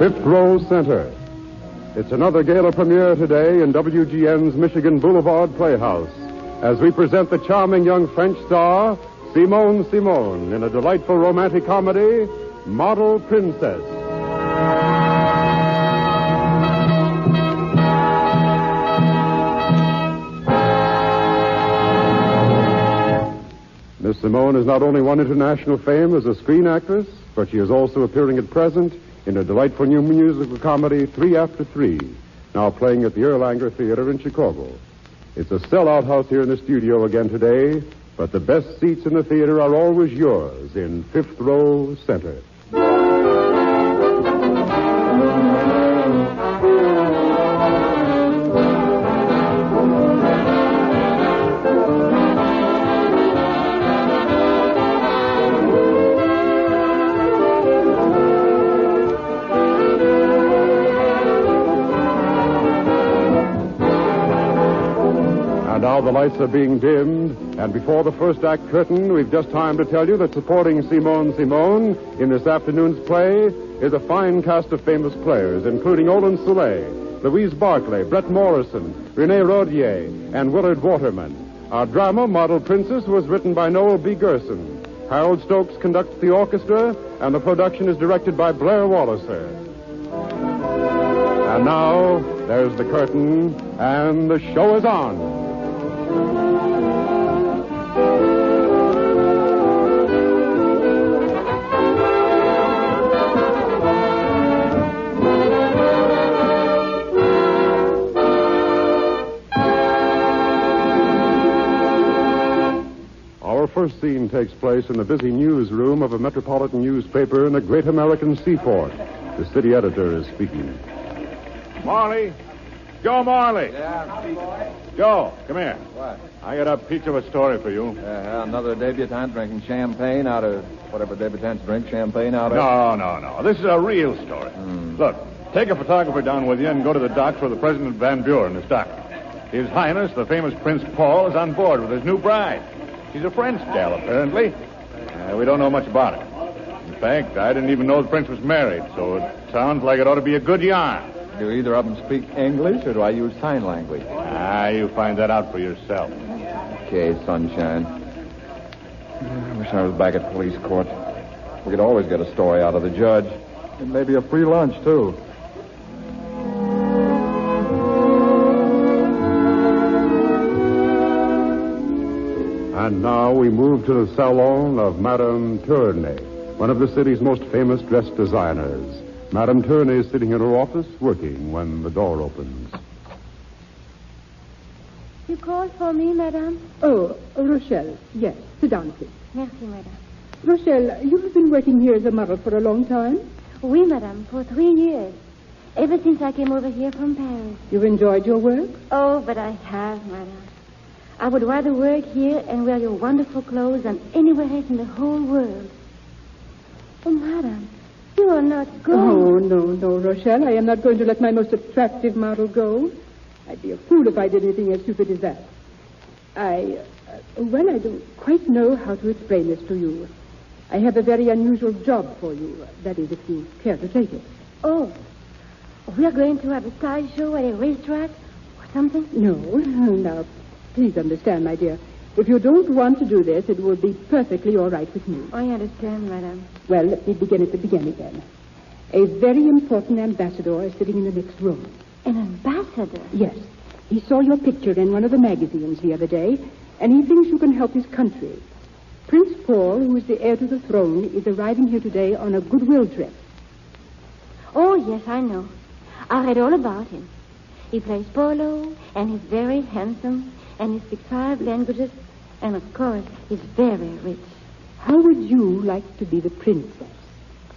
Fifth Row Center. It's another gala premiere today in WGN's Michigan Boulevard Playhouse as we present the charming young French star, Simone Simon, in a delightful romantic comedy, Model Princess. Miss Simone has not only won international fame as a screen actress, but she is also appearing at present in a delightful new musical comedy, 3 After 3, now playing at the Erlanger Theater in Chicago. It's a sellout house here in the studio again today, but the best seats in the theater are always yours in Fifth Row Center. Now the lights are being dimmed, and before the first act curtain, we've just time to tell you that supporting Simone Simon in this afternoon's play is a fine cast of famous players, including Olin Soule, Louise Barclay, Brett Morrison, Renee Rodier, and Willard Waterman. Our drama, Model Princess, was written by Noel B. Gerson. Harold Stokes conducts the orchestra, and the production is directed by Blair Walliser. And now, there's the curtain, and the show is on. Our first scene takes place in the busy newsroom of a metropolitan newspaper in the great American seaport. The city editor is speaking. Marley. Joe Marley. Yeah. Joe, come here. What? I got a peach of a story for you. Another debutante drinking champagne out of whatever debutantes drink champagne out of. No. This is a real story. Look, take a photographer down with you and go to the docks where the President Van Buren is docking. His Highness, the famous Prince Paul, is on board with his new bride. She's a French gal, apparently. We don't know much about it. In fact, I didn't even know the prince was married, so it sounds like it ought to be a good yarn. Do either of them speak English, or do I use sign language? You find that out for yourself. Okay, sunshine. I wish I was back at police court. We could always get a story out of the judge. And maybe a free lunch, too. And now we move to the salon of Madame Tournay, one of the city's most famous dress designers. Madame Tournay is sitting in her office working when the door opens. You called for me, madame? Oh, Rochelle. Yes. Sit down, please. Merci, madame. Rochelle, you have been working here as a model for a long time? Oui, madame, for 3 years. Ever since I came over here from Paris. You've enjoyed your work? Oh, but I have, madame. I would rather work here and wear your wonderful clothes than anywhere else in the whole world. Oh, madame, you are not going. Oh, no, Rochelle. I am not going to let my most attractive model go. I'd be a fool if I did anything as stupid as that. I don't quite know how to explain this to you. I have a very unusual job for you. That is, if you care to take it. Oh, we are going to have a sideshow at a racetrack or something? No. Now, please understand, my dear. If you don't want to do this, it will be perfectly all right with me. I understand, madame. Well, let me begin at the beginning then. A very important ambassador is sitting in the next room. An ambassador? Yes. He saw your picture in one of the magazines the other day, and he thinks you can help his country. Prince Paul, who is the heir to the throne, is arriving here today on a goodwill trip. Oh, yes, I know. I read all about him. He plays polo, and he's very handsome, and he speaks 5 languages, and, of course, he's very rich. How would you like to be the princess?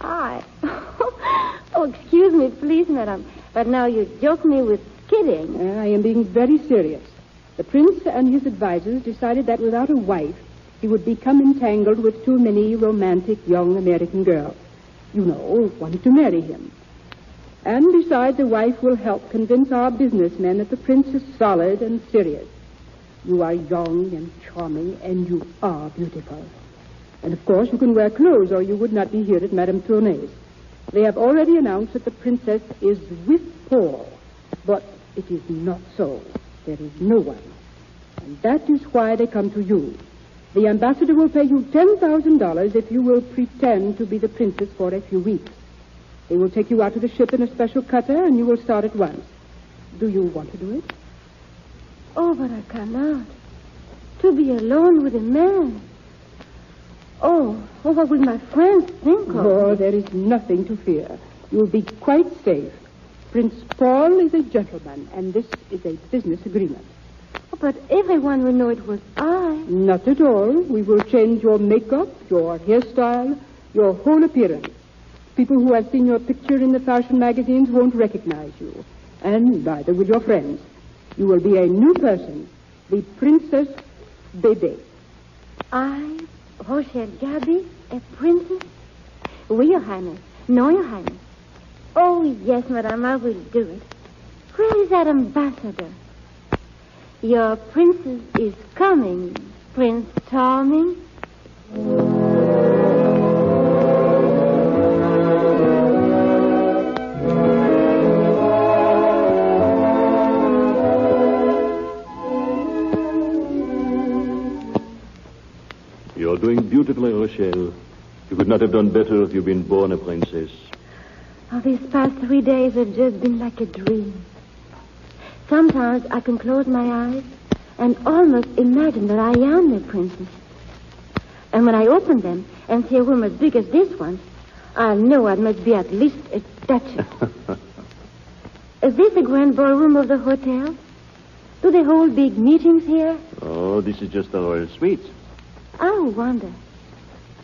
I? Oh, excuse me, please, madame. But now you joke me with kidding. I am being very serious. The prince and his advisors decided that without a wife, he would become entangled with too many romantic young American girls. You know, wanting to marry him. And besides, a wife will help convince our businessmen that the prince is solid and serious. You are young and charming, and you are beautiful. And, of course, you can wear clothes, or you would not be here at Madame Tournay's. They have already announced that the princess is with Paul. But it is not so. There is no one. And that is why they come to you. The ambassador will pay you $10,000 if you will pretend to be the princess for a few weeks. They will take you out to the ship in a special cutter, and you will start at once. Do you want to do it? Oh, but I cannot. To be alone with a man. Oh, what will my friends think of? Oh, there is nothing to fear. You will be quite safe. Prince Paul is a gentleman, and this is a business agreement. Oh, but everyone will know it was I. Not at all. We will change your makeup, your hairstyle, your whole appearance. People who have seen your picture in the fashion magazines won't recognize you. And neither will your friends. You will be a new person, the Princess Bébé. I, Rochelle Gaby, a princess? Oui, Your Highness. No, Your Highness. Oh, yes, Madame, I will do it. Where is that ambassador? Your princess is coming, Prince Charming. You're doing beautifully, Rochelle. You could not have done better if you'd been born a princess. Oh, these past 3 days have just been like a dream. Sometimes I can close my eyes and almost imagine that I am a princess. And when I open them and see a room as big as this one, I know I must be at least a duchess. Is this the grand ballroom of the hotel? Do they hold big meetings here? Oh, this is just the royal suite. I wonder.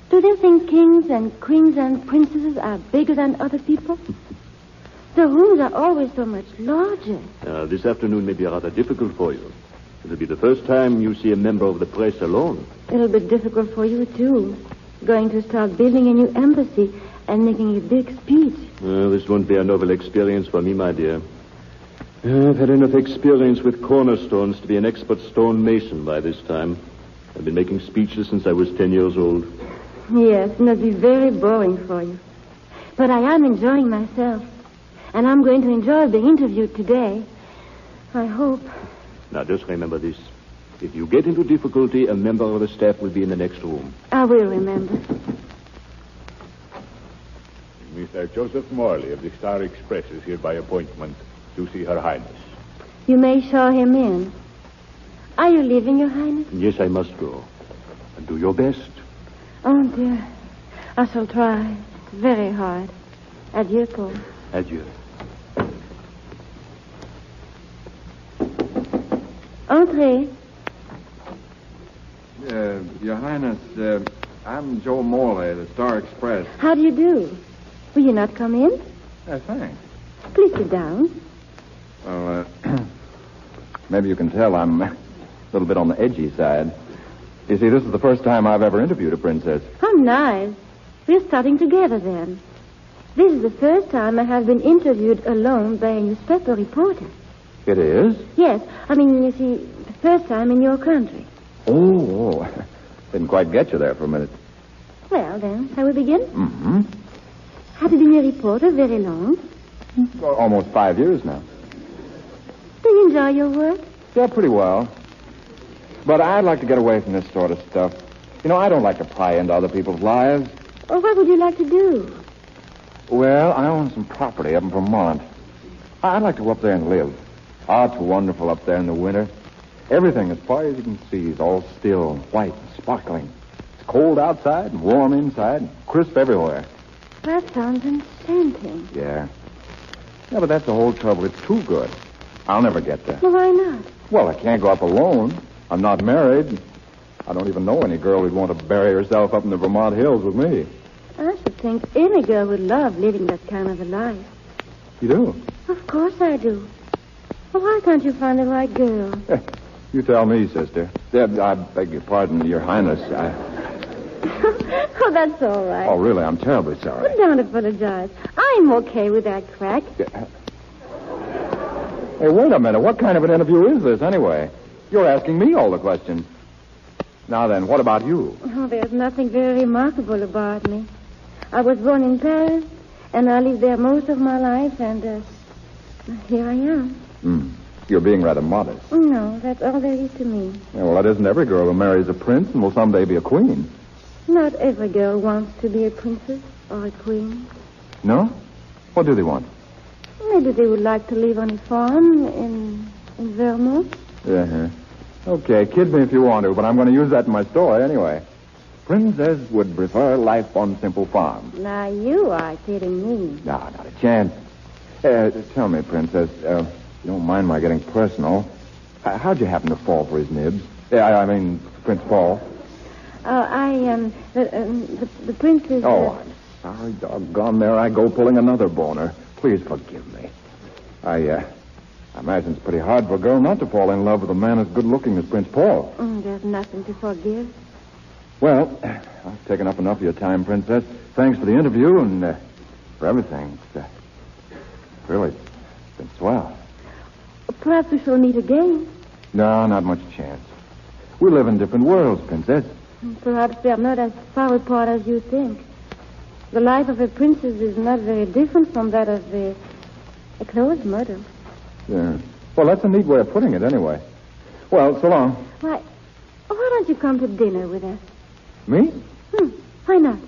Do they think kings and queens and princesses are bigger than other people? The rooms are always so much larger. This afternoon may be rather difficult for you. It'll be the first time you see a member of the press alone. It'll be difficult for you, too. Going to start building a new embassy and making a big speech. This won't be a novel experience for me, my dear. I've had enough experience with cornerstones to be an expert stonemason by this time. I've been making speeches since I was 10 years old. Yes, it must be very boring for you. But I am enjoying myself. And I'm going to enjoy being interviewed today. I hope. Now, just remember this. If you get into difficulty, a member of the staff will be in the next room. I will remember. Mr. Joseph Morley of the Star Express is here by appointment to see Her Highness. You may show him in. Are you leaving, Your Highness? Yes, I must go. And do your best. Oh, dear. I shall try. It's very hard. Adieu, Paul. Adieu. Entrez. Your Highness, I'm Joe Morley, the Star Express. How do you do? Will you not come in? Thanks. Please sit down. Well, maybe you can tell I'm a little bit on the edgy side. You see, this is the first time I've ever interviewed a princess. How nice. We're starting together then. This is the first time I have been interviewed alone by a newspaper reporter. It is? Yes. I mean, you see, the first time in your country. Oh. Didn't quite get you there for a minute. Well, then, shall we begin? Mm-hmm. Have you been a reporter very long? Well, almost 5 years now. Do you enjoy your work? Yeah, pretty well. But I'd like to get away from this sort of stuff. You know, I don't like to pry into other people's lives. Or what would you like to do? Well, I own some property up in Vermont. I'd like to go up there and live. Oh, it's wonderful up there in the winter. Everything, as far as you can see, is all still, white, and sparkling. It's cold outside and warm inside, and crisp everywhere. That sounds enchanting. Yeah. Yeah, but that's the whole trouble. It's too good. I'll never get there. Well, why not? Well, I can't go up alone. I'm not married. I don't even know any girl who'd want to bury herself up in the Vermont hills with me. I should think any girl would love living that kind of a life. You do? Of course I do. Well, why can't you find the right girl? You tell me, sister. I beg your pardon, Your Highness. Oh, that's all right. Oh, really, I'm terribly sorry. Don't apologize. I'm okay with that crack. Hey, wait a minute. What kind of an interview is this, anyway? You're asking me all the questions. Now then, what about you? Oh, there's nothing very remarkable about me. I was born in Paris, And I lived there most of my life, and here I am. You're being rather modest. No, that's all there is to me. Yeah, well, that isn't every girl who marries a prince and will someday be a queen. Not every girl wants to be a princess or a queen. No? What do they want? Maybe they would like to live on a farm in Vermont. Yeah. Okay, kid me if you want to, but I'm going to use that in my story anyway. Princess would prefer life on simple farm. Now, you are kidding me. No, not a chance. Tell me, Princess, you don't mind my getting personal. How'd you happen to fall for his nibs? I mean, Prince Paul. The prince is... Oh, I'm sorry, doggone. There I go pulling another boner. Please forgive me. I imagine it's pretty hard for a girl not to fall in love with a man as good-looking as Prince Paul. There's nothing to forgive. Well, I've taken up enough of your time, Princess. Thanks for the interview and for everything. It's really been swell. Perhaps we shall meet again. No, not much chance. We live in different worlds, Princess. Perhaps we are not as far apart as you think. The life of a princess is not very different from that of a close mother. Yeah. Well, that's a neat way of putting it, anyway. Well, so long. Why don't you come to dinner with us? Me? Why not?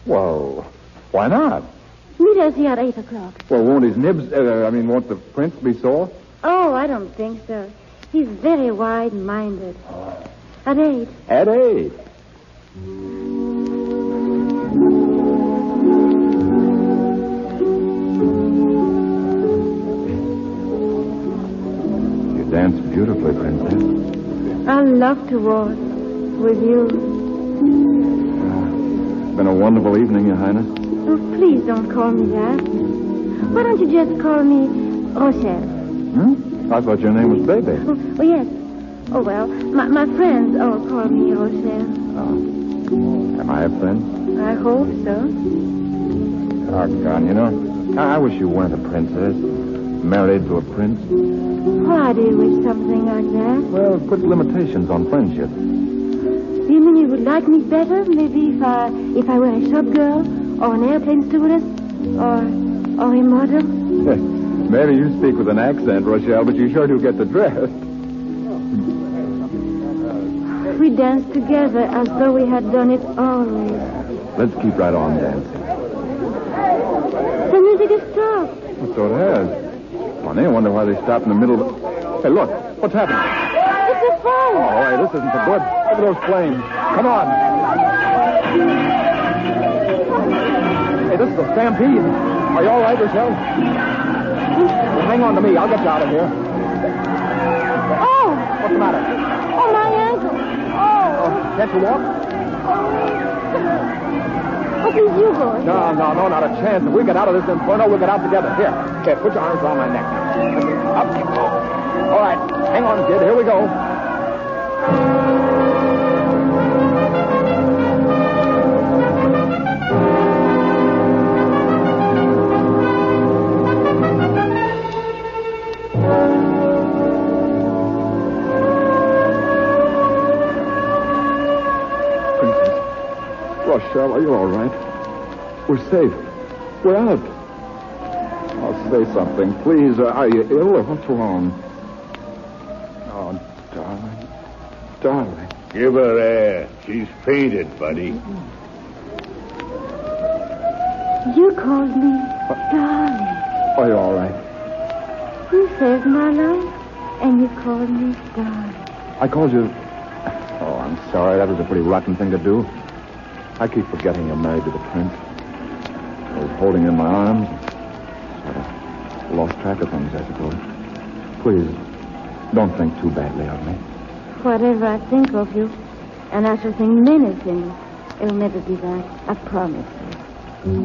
Well, why not? Meet us here at 8 o'clock. Well, won't his nibs, won't the prince be sore? Oh, I don't think so. He's very wide-minded. At 8. At 8. You dance beautifully, Princess. I love to waltz with you. It's been a wonderful evening, Your Highness. Oh, please don't call me that. Why don't you just call me Rochelle? I thought your name was Baby. Oh, yes. Oh, well, my friends all call me Rochelle. Oh. Am I a friend? I hope so. Doggone, you know, I wish you weren't a princess. Married to a prince. Why do you wish something like that? Well, it puts limitations on friendship. You mean you would like me better, maybe if I were a shop girl, or an airplane stewardess, or a model? Maybe you speak with an accent, Rochelle, but you sure do get the drift. We danced together as though we had done it always. Let's keep right on dancing. The music has stopped. So it has. Funny, I wonder why they stopped in the middle of... Hey, look, what's happening? It's a fire. Oh, hey, this isn't so good. Look at those flames. Come on. Hey, this is a stampede. Are you all right, Rochelle? Well, hang on to me. I'll get you out of here. Oh! What's the matter? Oh, my ankle. Oh. Can't you walk? Oh, please, you go. No, not a chance. If we get out of this inferno, we'll get out together. Here, put your arms around my neck. Up. All right, hang on, kid. Here we go. Rochelle, are you all right? We're safe. We're out. Oh, say something, please. Are you ill or what's wrong? Oh, darling. Darling. Give her air. She's fainted, buddy. You called me darling. Are you all right? You saved my life, and you called me darling. I called you... Oh, I'm sorry. That was a pretty rotten thing to do. I keep forgetting you're married to the prince. I was holding you in my arms. Sort of lost track of things, I suppose. Please, don't think too badly of me. Whatever I think of you, and I shall think many things, it'll never be that. I promise you.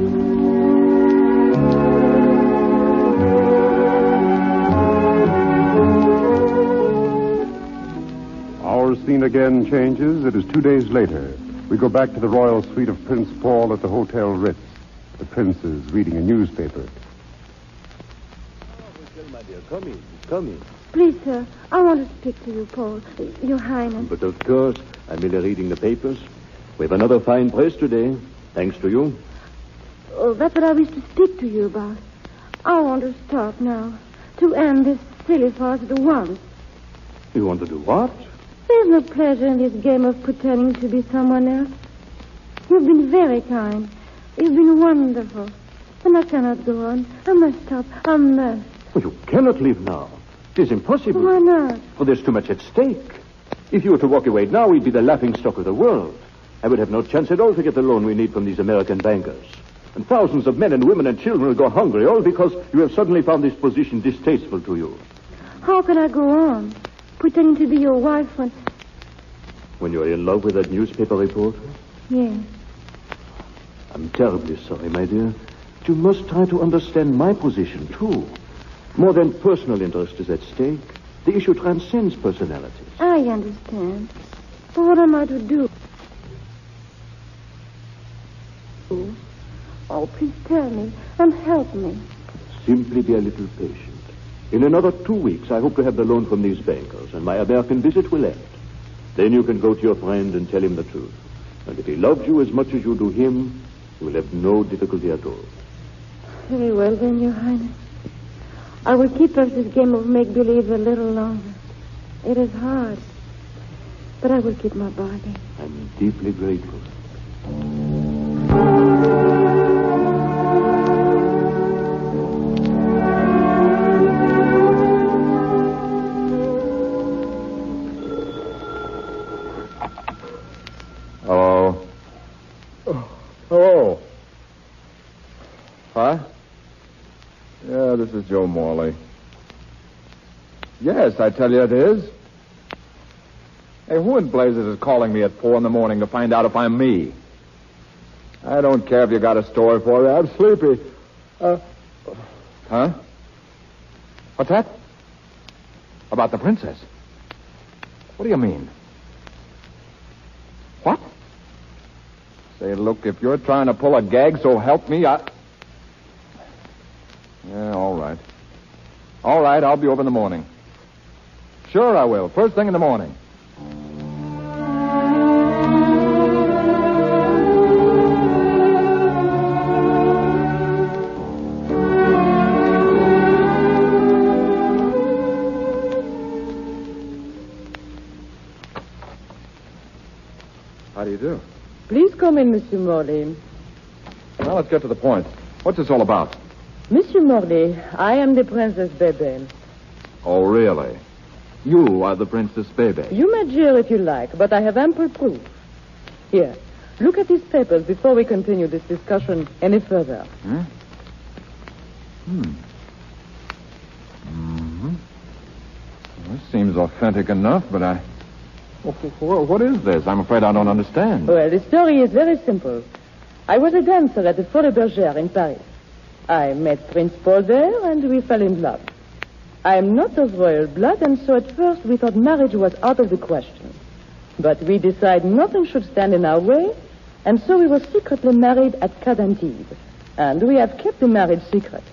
Our scene again changes. It is 2 days later. We go back to the royal suite of Prince Paul at the Hotel Ritz. The prince is reading a newspaper. My dear, come in. Please, sir, I want to speak to you, Paul. Your Highness. But of course, I'm merely reading the papers. We have another fine press today, thanks to you. Oh, that's what I wish to speak to you about. I want to stop now. To end this silly farce at once. You want to do what? There's no pleasure in this game of pretending to be someone else. You've been very kind. You've been wonderful. And I cannot go on. I must stop. I must. Well, you cannot leave now. It is impossible. Why not? For there's too much at stake. If you were to walk away now, we'd be the laughingstock of the world. I would have no chance at all to get the loan we need from these American bankers. And thousands of men and women and children will go hungry, all because you have suddenly found this position distasteful to you. How can I go on? Pretending to be your wife When you're in love with that newspaper reporter? Yes. I'm terribly sorry, my dear. But you must try to understand my position, too. More than personal interest is at stake. The issue transcends personalities. I understand. But what am I to do? Oh, please tell me and help me. Simply be a little patient. In another 2 weeks, I hope to have the loan from these bankers, and my American visit will end. Then you can go to your friend and tell him the truth. And if he loves you as much as you do him, you will have no difficulty at all. Very well, then, Your Highness. I will keep up this game of make-believe a little longer. It is hard, but I will keep my bargain. I'm deeply grateful. Hello? Hello? Huh? Yeah, this is Joe Morley. Yes, I tell you it is. Hey, who in blazes is calling me at 4 a.m. to find out if I'm me? I don't care if you got a story for me. I'm sleepy. Huh? What's that? About the princess? What do you mean? What? Say, look, if you're trying to pull a gag, so help me, Yeah, all right. All right, I'll be over in the morning. Sure I will. First thing in the morning. How do you do? Please come in, Monsieur Morley. Well, let's get to the point. What's this all about? Monsieur Morley, I am the Princess Bébé. Oh, really? You are the Princess Bébé. You may jeer if you like, but I have ample proof. Here, look at these papers before we continue this discussion any further. Well, this seems authentic enough, but what is this? I'm afraid I don't understand. Well, the story is very simple. I was a dancer at the Folies Bergère in Paris. I met Prince Paul there, and we fell in love. I am not of royal blood, and so at first we thought marriage was out of the question. But we decided nothing should stand in our way, and so we were secretly married at Cadantibes. And we have kept the marriage secret.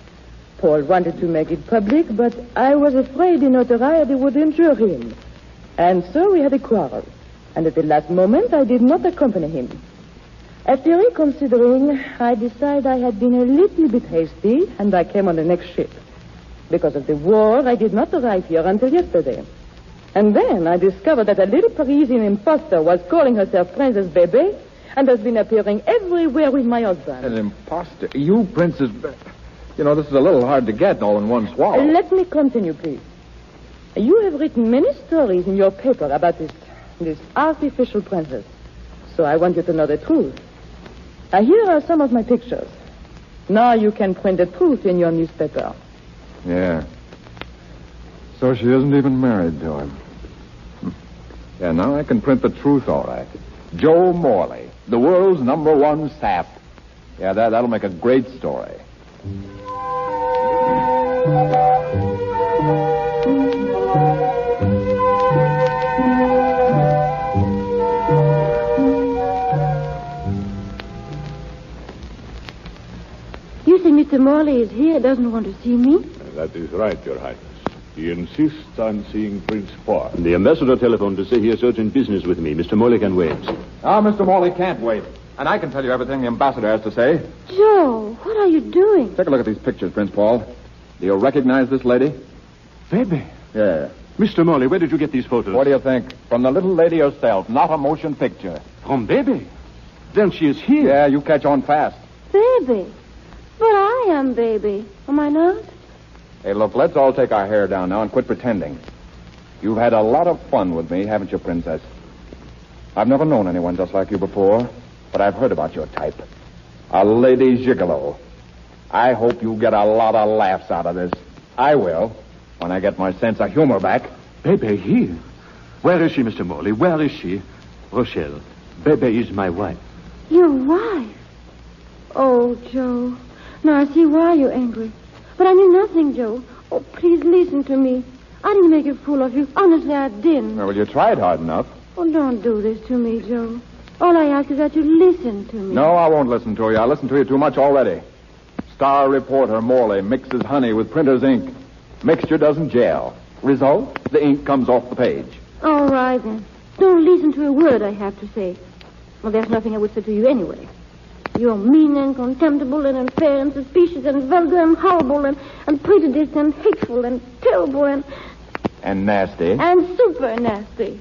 Paul wanted to make it public, but I was afraid the notoriety would injure him. And so we had a quarrel. And at the last moment, I did not accompany him. After reconsidering, I decided I had been a little bit hasty, and I came on the next ship. Because of the war, I did not arrive here until yesterday. And then I discovered that a little Parisian imposter was calling herself Princess Bébé and has been appearing everywhere with my husband. An imposter? You, Princess... You know, this is a little hard to get all in one swallow. Let me continue, please. You have written many stories in your paper about this artificial princess. So I want you to know the truth. Here are some of my pictures. Now you can print the truth in your newspaper. Yeah. So she isn't even married to him. Yeah, now I can print the truth all right. Joe Morley, the world's #1 sap. Yeah, that'll make a great story. You say Mr. Morley is here, doesn't want to see me? That is right, Your Highness. He insists on seeing Prince Paul. The ambassador telephoned to say he has urgent business with me. Mr. Morley can wait. Mr. Morley can't wait. And I can tell you everything the ambassador has to say. Joe, what are you doing? Take a look at these pictures, Prince Paul. Do you recognize this lady? Baby. Yeah. Mr. Morley, where did you get these photos? What do you think? From the little lady herself, not a motion picture. From Baby? Then she is here. Yeah, you catch on fast. Baby. But I am baby. Am I not? Hey, look, let's all take our hair down now and quit pretending. You've had a lot of fun with me, haven't you, Princess? I've never known anyone just like you before, but I've heard about your type. A lady gigolo. I hope you get a lot of laughs out of this. I will, when I get my sense of humor back. Baby here? Where is she, Mr. Morley? Where is she? Rochelle, Baby is my wife. Your wife? Oh, Joe. Now I see why you're angry. But I knew nothing, Joe. Oh, please listen to me. I didn't make a fool of you. Honestly, I didn't. Well, you tried hard enough. Oh, don't do this to me, Joe. All I ask is that you listen to me. No, I won't listen to you. I listened to you too much already. Star reporter Morley mixes honey with printer's ink. Mixture doesn't gel. Result, the ink comes off the page. All right, then. Don't listen to a word I have to say. Well, there's nothing I would say to you anyway. You're mean and contemptible and unfair and suspicious and vulgar and horrible and prejudiced and hateful and terrible and nasty. And super nasty.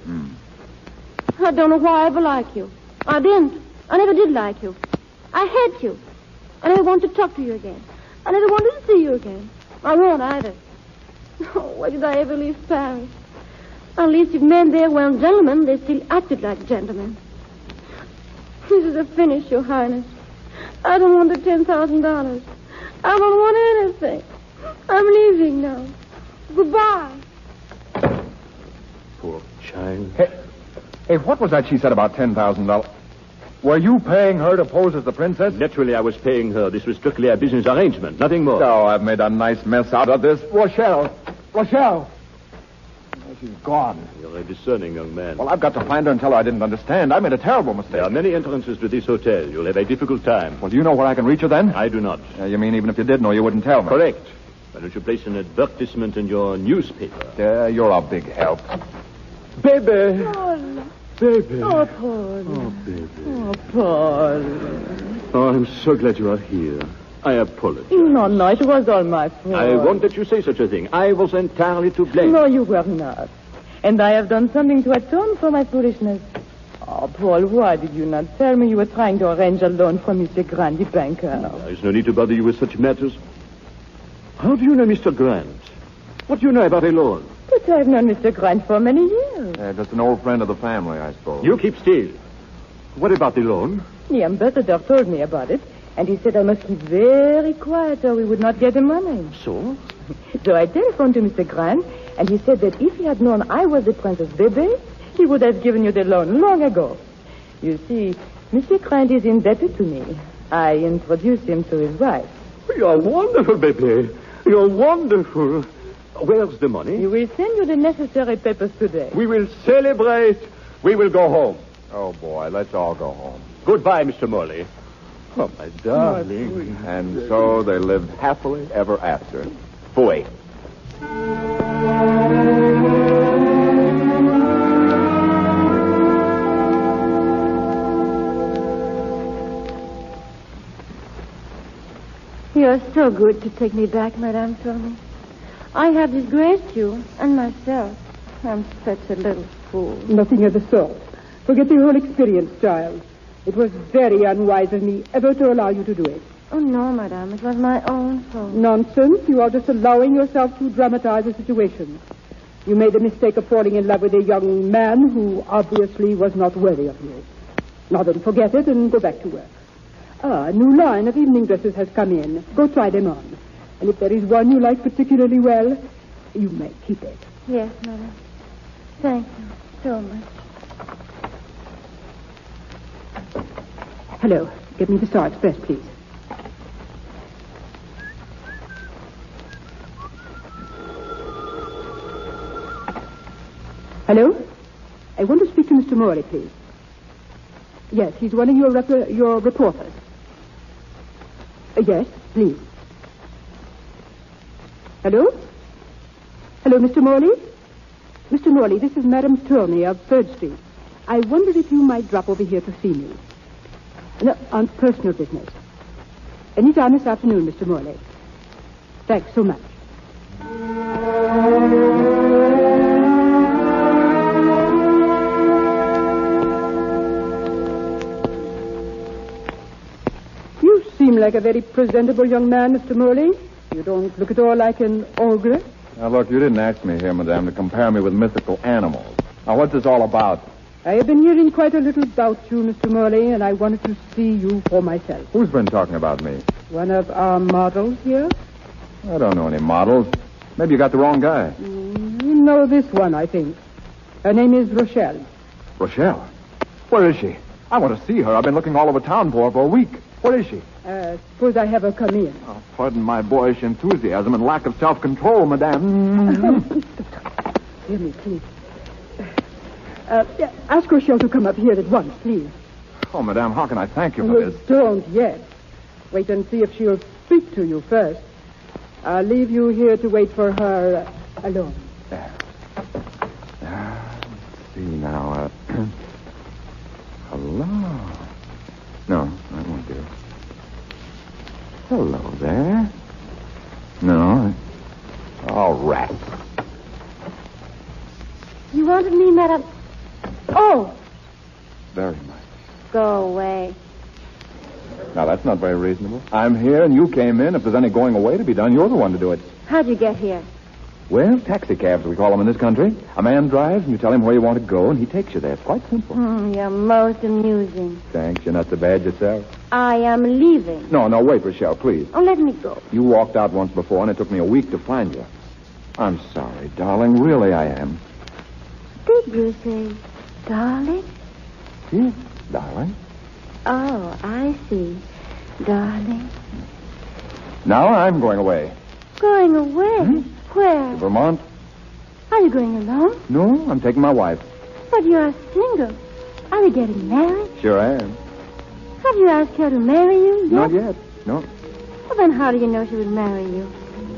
I don't know why I ever liked you. I didn't. I never did like you. I hate you. I never want to talk to you again. I never wanted to see you again. I won't either. Oh, why did I ever leave Paris? At least if men there weren't gentlemen, they still acted like gentlemen. This is a finish, Your Highness. I don't want the $10,000. I don't want anything. I'm leaving now. Goodbye. Poor child. Hey, what was that she said about $10,000? Were you paying her to pose as the princess? Naturally, I was paying her. This was strictly a business arrangement, nothing more. Oh, I've made a nice mess out of this. Rochelle! Oh, she's gone. You're a discerning young man. Well, I've got to find her and tell her I didn't understand. I made a terrible mistake. There are many entrances to this hotel. You'll have a difficult time. Well, do you know where I can reach her then? I do not. You mean even if you did know, you wouldn't tell me? Correct. Why don't you place an advertisement in your newspaper? You're a big help. Baby! Paul. Baby. Oh, Paul. Oh, baby. Oh, Paul. Oh, I'm so glad you are here. I apologize. No, it was all my fault. I won't let you say such a thing. I was entirely to blame. No, you were not. And I have done something to atone for my foolishness. Oh, Paul, why did you not tell me you were trying to arrange a loan for Mr. Grant, the banker? There's no need to bother you with such matters. How do you know Mr. Grant? What do you know about a loan? But I've known Mr. Grant for many years. Just an old friend of the family, I suppose. You keep still. What about the loan? The ambassador told me about it, and he said I must keep very quiet or we would not get the money. So? So I telephoned to Mr. Grant, and he said that if he had known I was the Princess Bebe, he would have given you the loan long ago. You see, Mr. Grant is indebted to me. I introduced him to his wife. You're wonderful, baby. You're wonderful. Where's the money? He will send you the necessary papers today. We will celebrate. We will go home. Oh, boy, let's all go home. Goodbye, Mr. Morley. Oh, my darling. And so they lived happily ever after. Fooey. You're so good to take me back, Madame Tony. I have disgraced you and myself. I'm such a little fool. Nothing of the sort. Forget the whole experience, child. It was very unwise of me ever to allow you to do it. Oh, no, Madame. It was my own fault. Nonsense. You are just allowing yourself to dramatize the situation. You made the mistake of falling in love with a young man who obviously was not worthy of you. Now then, forget it and go back to work. A new line of evening dresses has come in. Go try them on. And if there is one you like particularly well, you may keep it. Yes, Madame. Thank you so much. Hello. Get me the Star Express, please. Hello? I want to speak to Mr. Morley, please. Yes, he's one of your reporters. Yes, please. Hello? Hello, Mr. Morley? Mr. Morley, this is Madame Turney of 3rd Street. I wondered if you might drop over here to see me. No, on personal business. Any time this afternoon, Mr. Morley. Thanks so much. You seem like a very presentable young man, Mr. Morley. You don't look at all like an ogre. Now, look, you didn't ask me here, madame, to compare me with mythical animals. Now, what's this all about? I have been hearing quite a little about you, Mr. Morley, and I wanted to see you for myself. Who's been talking about me? One of our models here? I don't know any models. Maybe you got the wrong guy. You know this one, I think. Her name is Rochelle. Rochelle? Where is she? I want to see her. I've been looking all over town for her for a week. Where is she? Suppose I have her come in. Oh, pardon my boyish enthusiasm and lack of self-control, madame. Hear me, please. Ask Rochelle to come up here at once, please. Oh, madame, how can I thank you for this? Don't yet. Wait and see if she'll speak to you first. I'll leave you here to wait for her alone. Let's see now. Hello. No, that won't do. Hello there. No. All right. You wanted me, madam? Oh, Very much. go away. Now, that's not very reasonable. I'm here and you came in. If there's any going away to be done, you're the one to do it. How'd you get here? Well, taxi cabs, we call them in this country. A man drives and you tell him where you want to go and he takes you there. It's quite simple. You're most amusing. Thanks. You're not so bad yourself. I am leaving. No, wait, Rochelle, please. Oh, let me go. You walked out once before and it took me a week to find you. I'm sorry, darling. Really, I am. Did you say darling? Yes, darling. Oh, I see. Darling. Now I'm going away. Going away? Where? Vermont? Are you going alone? No, I'm taking my wife. But you are single. Are you getting married? Sure I am. Have you asked her to marry you yet? Not yet. No. Well, then how do you know she would marry you?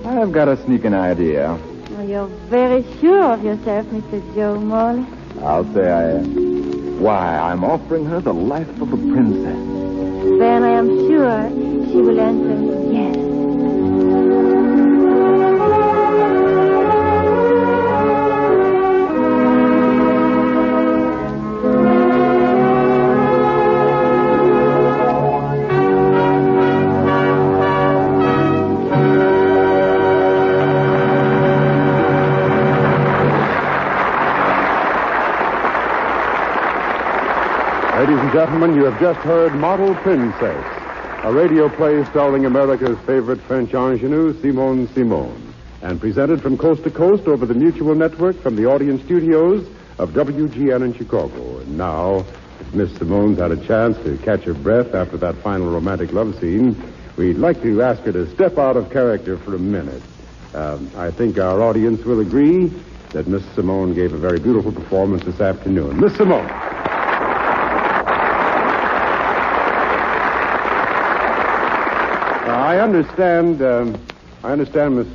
I've got a sneaking idea. Well, you're very sure of yourself, Mr. Joe Morley. I'll say I am. Why, I'm offering her the life of a princess. Then I am sure she will answer yes. Ladies and gentlemen, you have just heard Model Princess, a radio play starring America's favorite French ingenue, Simone Simone, and presented from coast to coast over the Mutual Network from the audience studios of WGN in Chicago. And now, if Miss Simone's had a chance to catch her breath after that final romantic love scene, we'd like to ask her to step out of character for a minute. I think our audience will agree that Miss Simone gave a very beautiful performance this afternoon. Miss Simone. I understand, Miss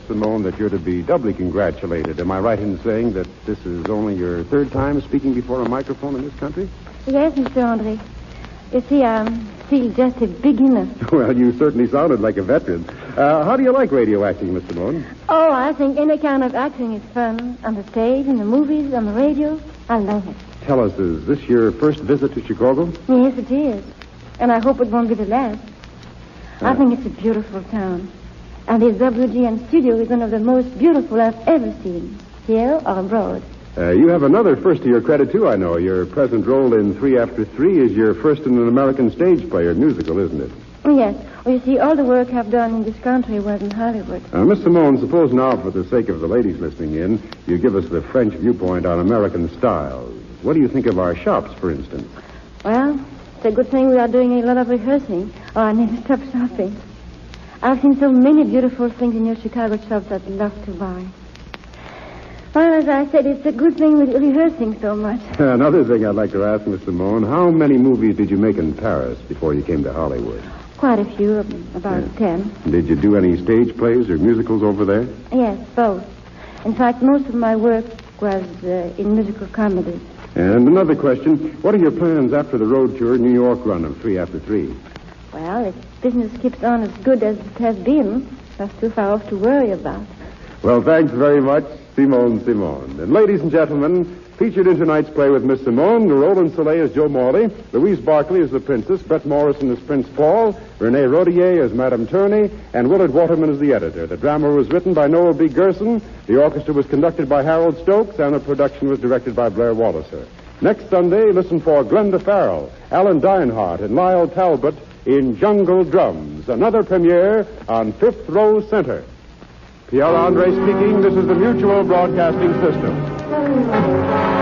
Simone, that you're to be doubly congratulated. Am I right in saying that this is only your third time speaking before a microphone in this country? Yes, Mr. Andre. You see, I'm still just a beginner. Well, you certainly sounded like a veteran. How do you like radio acting, Miss Simone? Oh, I think any kind of acting is fun. On the stage, in the movies, on the radio. I love it. Tell us, is this your first visit to Chicago? Yes, it is. And I hope it won't be the last. I think it's a beautiful town. And the WGN studio is one of the most beautiful I've ever seen, here or abroad. You have another first to your credit, too, I know. Your present role in 3 After 3 is your first in an American stage play or musical, isn't it? Yes. Well, you see, all the work I've done in this country was in Hollywood. Miss Simone, suppose now, for the sake of the ladies listening in, you give us the French viewpoint on American styles. What do you think of our shops, for instance? Well, it's a good thing we are doing a lot of rehearsing, or I never stop shopping. I've seen so many beautiful things in your Chicago shops I'd love to buy. Well, as I said, it's a good thing we're rehearsing so much. Another thing I'd like to ask, Miss Simone, how many movies did you make in Paris before you came to Hollywood? Quite a few, about 10. Did you do any stage plays or musicals over there? Yes, both. In fact, most of my work was in musical comedies. And another question. What are your plans after the road tour New York run of 3 After 3? Well, if business keeps on as good as it has been, that's too far off to worry about. Well, thanks very much, Simone Simone. And ladies and gentlemen, featured in tonight's play with Miss Simone, Roland Soleil as Joe Morley, Louise Barclay as the Princess, Brett Morrison as Prince Paul, Renee Rodier as Madame Turney, and Willard Waterman as the editor. The drama was written by Noel B. Gerson, the orchestra was conducted by Harold Stokes, and the production was directed by Blair Walliser. Next Sunday, listen for Glenda Farrell, Alan Dinehart, and Lyle Talbot in Jungle Drums, another premiere on Fifth Row Center. Pierre Andre speaking. This is the Mutual Broadcasting System.